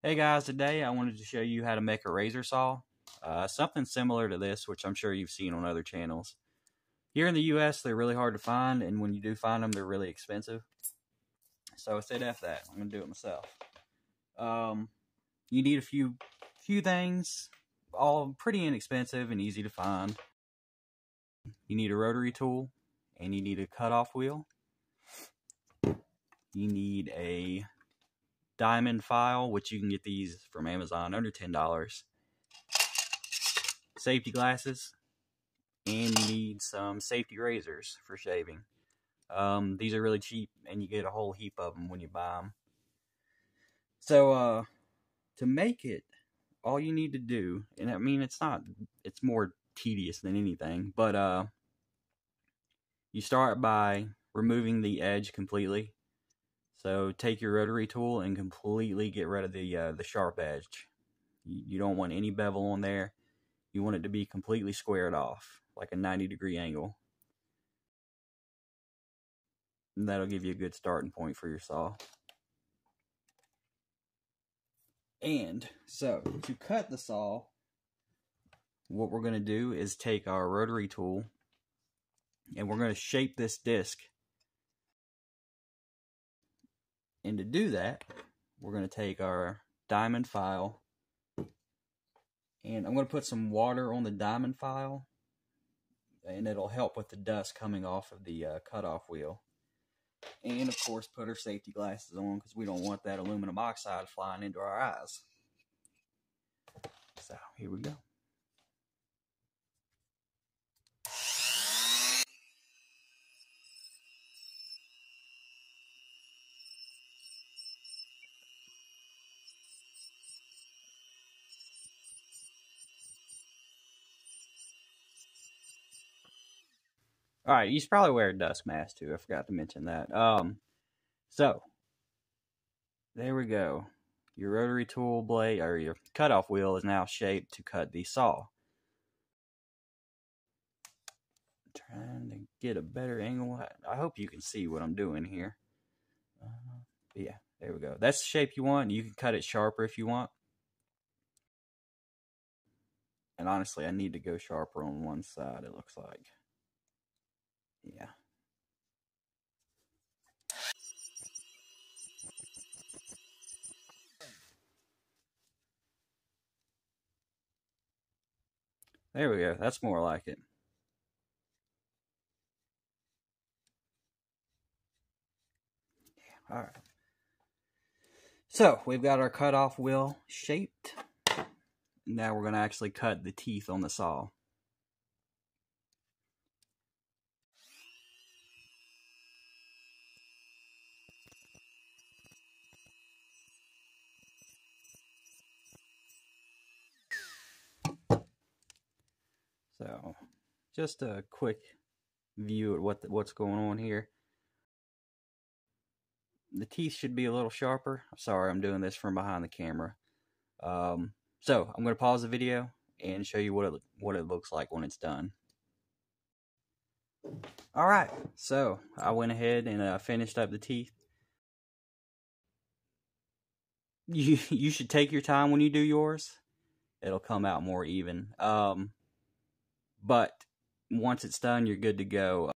Hey guys, today I wanted to show you how to make a razor saw. Something similar to this, which I'm sure you've seen on other channels. Here in the US, they're really hard to find, and when you do find them, they're really expensive. So I said F that. I'm going to do it myself. You need a few things, all pretty inexpensive and easy to find. You need a rotary tool, and you need a cutoff wheel. You need a diamond file, which you can get these from Amazon under $10. Safety glasses, and you need some safety razors for shaving. These are really cheap, and you get a whole heap of them when you buy them. So, to make it, all you need to do, and I mean, it's more tedious than anything, but, you start by removing the edge completely. So, take your rotary tool and completely get rid of the sharp edge. You don't want any bevel on there. You want it to be completely squared off, like a 90-degree angle. And that'll give you a good starting point for your saw. And so, to cut the saw, what we're going to do is take our rotary tool, and we're going to shape this disc. And to do that, we're going to take our diamond file, and I'm going to put some water on the diamond file, and it'll help with the dust coming off of the cutoff wheel. And, of course, put our safety glasses on, because we don't want that aluminum oxide flying into our eyes. So, here we go. Alright, you should probably wear a dust mask, too. I forgot to mention that. So, there we go. Your rotary tool blade, or your cutoff wheel, is now shaped to cut the saw. Trying to get a better angle. I hope you can see what I'm doing here. Yeah, there we go. That's the shape you want. You can cut it sharper if you want. And honestly, I need to go sharper on one side, it looks like. Yeah. There we go. That's more like it. All right. So, we've got our cutoff wheel shaped. Now we're going to actually cut the teeth on the saw. So, just a quick view at what's going on here. The teeth should be a little sharper. I'm sorry, I'm doing this from behind the camera. So, I'm going to pause the video and show you what it looks like when it's done. Alright, so I went ahead and finished up the teeth. You should take your time when you do yours. It'll come out more even. But once it's done, you're good to go.